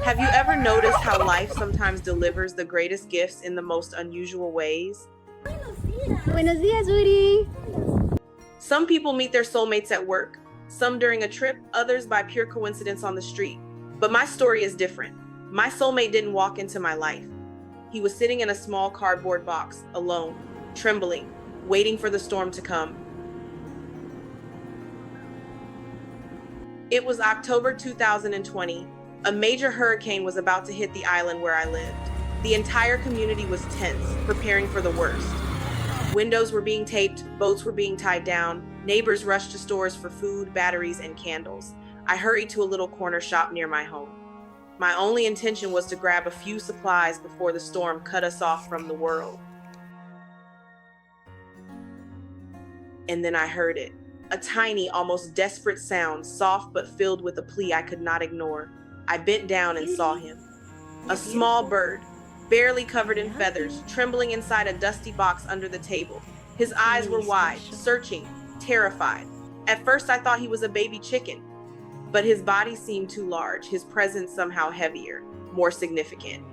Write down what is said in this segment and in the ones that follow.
Have you ever noticed how life sometimes delivers the greatest gifts in the most unusual ways? Buenos días, Yuri. Some people meet their soulmates at work, some during a trip, others by pure coincidence on the street. But my story is different. My soulmate didn't walk into my life. He was sitting in a small cardboard box, alone, trembling, waiting for the storm to come. It was October 2020. A major hurricane was about to hit the island where I lived. The entire community was tense, preparing for the worst. Windows were being taped, boats were being tied down, neighbors rushed to stores for food, batteries, and candles. I hurried to a little corner shop near my home. My only intention was to grab a few supplies before the storm cut us off from the world. And then I heard it. A tiny, almost desperate sound, soft but filled with a plea I could not ignore. I bent down and saw him. A small bird, barely covered in feathers, trembling inside a dusty box under the table. His eyes were wide, searching, terrified. At first I thought he was a baby chicken, but his body seemed too large, his presence somehow heavier, more significant.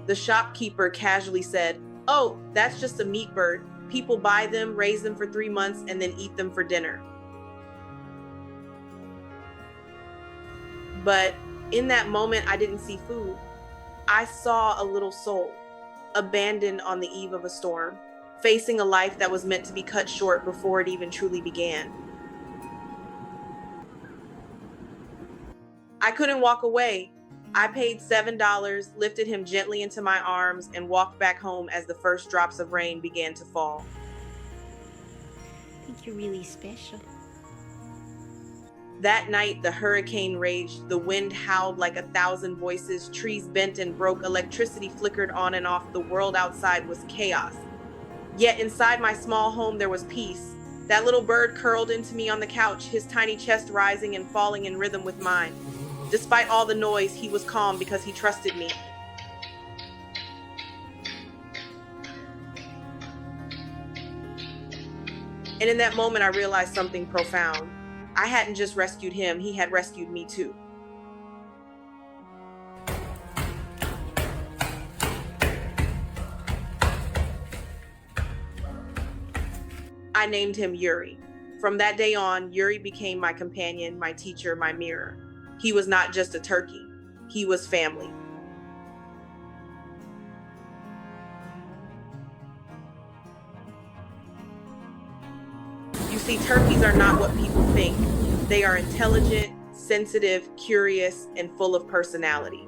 The shopkeeper casually said, "Oh, that's just a meat bird. People buy them, raise them for 3 months, and then eat them for dinner." But in that moment, I didn't see food. I saw a little soul, abandoned on the eve of a storm, facing a life that was meant to be cut short before it even truly began. I couldn't walk away. I paid $7, lifted him gently into my arms, and walked back home as the first drops of rain began to fall. I think you're really special. That night, the hurricane raged. The wind howled like 1,000 voices. Trees bent and broke. Electricity flickered on and off. The world outside was chaos. Yet inside my small home, there was peace. That little bird curled into me on the couch, his tiny chest rising and falling in rhythm with mine. Despite all the noise, he was calm because he trusted me. And in that moment, I realized something profound. I hadn't just rescued him, he had rescued me too. I named him Yuri. From that day on, Yuri became my companion, my teacher, my mirror. He was not just a turkey, he was family. You see, turkeys are not what people think. They are intelligent, sensitive, curious, and full of personality.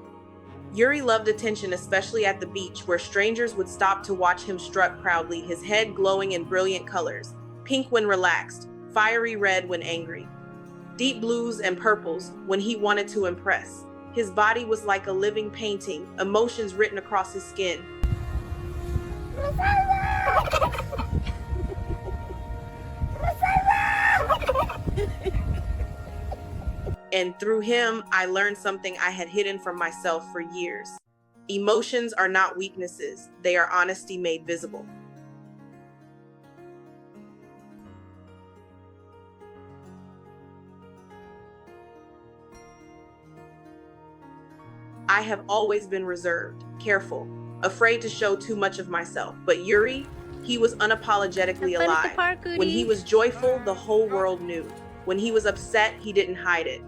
Yuri loved attention, especially at the beach, where strangers would stop to watch him strut proudly, his head glowing in brilliant colors, pink when relaxed, fiery red when angry, deep blues and purples when he wanted to impress. His body was like a living painting, emotions written across his skin. And through him, I learned something I had hidden from myself for years. Emotions are not weaknesses, they are honesty made visible. I have always been reserved, careful, afraid to show too much of myself. But Yuri, he was unapologetically alive. When he was joyful, the whole world knew. When he was upset, he didn't hide it.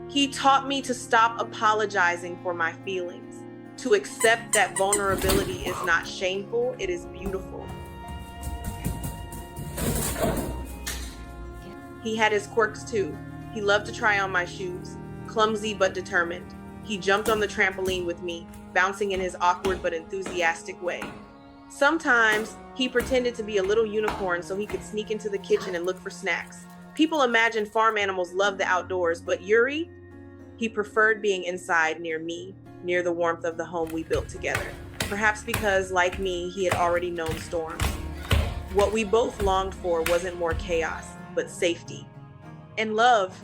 He taught me to stop apologizing for my feelings, to accept that vulnerability is not shameful, it is beautiful. He had his quirks too. He loved to try on my shoes, clumsy but determined. He jumped on the trampoline with me, bouncing in his awkward but enthusiastic way. Sometimes he pretended to be a little unicorn so he could sneak into the kitchen and look for snacks. People imagine farm animals love the outdoors, but Yuri, he preferred being inside near me, near the warmth of the home we built together. Perhaps because, like me, he had already known storms. What we both longed for wasn't more chaos, but safety and love.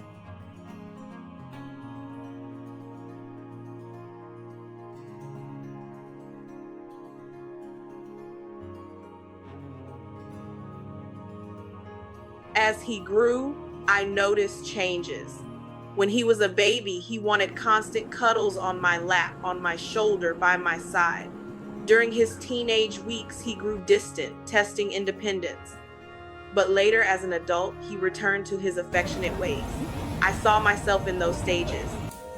As he grew, I noticed changes. When he was a baby, he wanted constant cuddles on my lap, on my shoulder, by my side. During his teenage weeks, he grew distant, testing independence. But later, as an adult, he returned to his affectionate ways. I saw myself in those stages: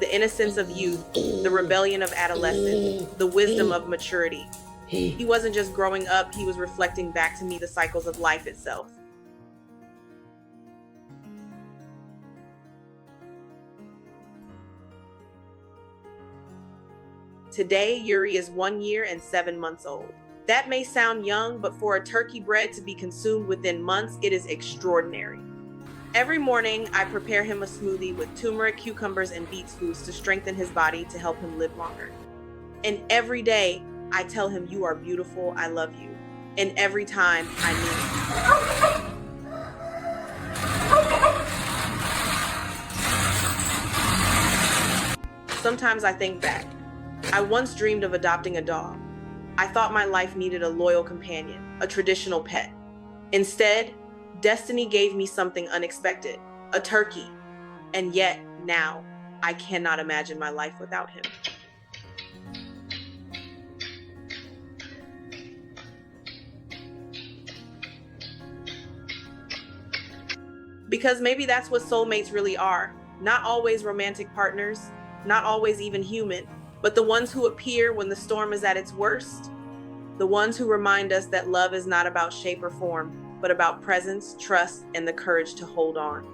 the innocence of youth, the rebellion of adolescence, the wisdom of maturity. He wasn't just growing up, he was reflecting back to me the cycles of life itself. Today, Yuri is 1 year and 7 months old. That may sound young, but for a turkey bred to be consumed within months, it is extraordinary. Every morning, I prepare him a smoothie with turmeric, cucumbers, and beet foods to strengthen his body to help him live longer. And every day, I tell him, "You are beautiful, I love you." And every time, I mean it. Sometimes I think back. I once dreamed of adopting a dog. I thought my life needed a loyal companion, a traditional pet. Instead, destiny gave me something unexpected, a turkey. And yet, now, I cannot imagine my life without him. Because maybe that's what soulmates really are. Not always romantic partners, not always even human, but the ones who appear when the storm is at its worst. The ones who remind us that love is not about shape or form, but about presence, trust, and the courage to hold on.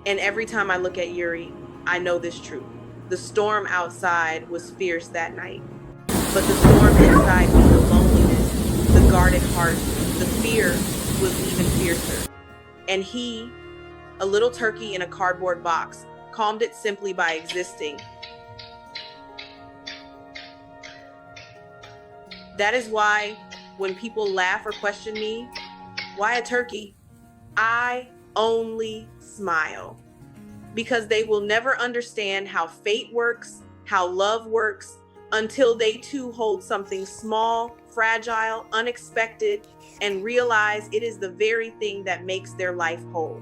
And every time I look at Yuri, I know this truth. The storm outside was fierce that night, but the storm inside me, the loneliness, the guarded heart, the fear was even fiercer. And he, a little turkey in a cardboard box, calmed it simply by existing. That is why when people laugh or question me, "Why a turkey?" I only smile. Because they will never understand how fate works, how love works, until they too hold something small, fragile, unexpected, and realize it is the very thing that makes their life whole.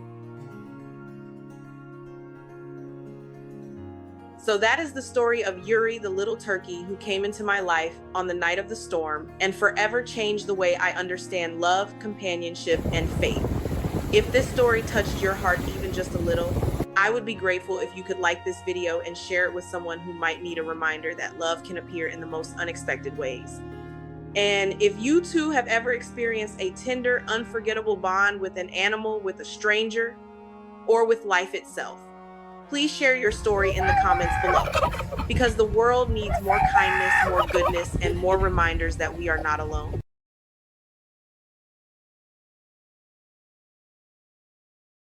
So that is the story of Yuri, the little turkey who came into my life on the night of the storm and forever changed the way I understand love, companionship, and faith. If this story touched your heart even just a little, I would be grateful if you could like this video and share it with someone who might need a reminder that love can appear in the most unexpected ways. And if you too have ever experienced a tender, unforgettable bond with an animal, with a stranger, or with life itself, please share your story in the comments below, because the world needs more kindness, more goodness, and more reminders that we are not alone.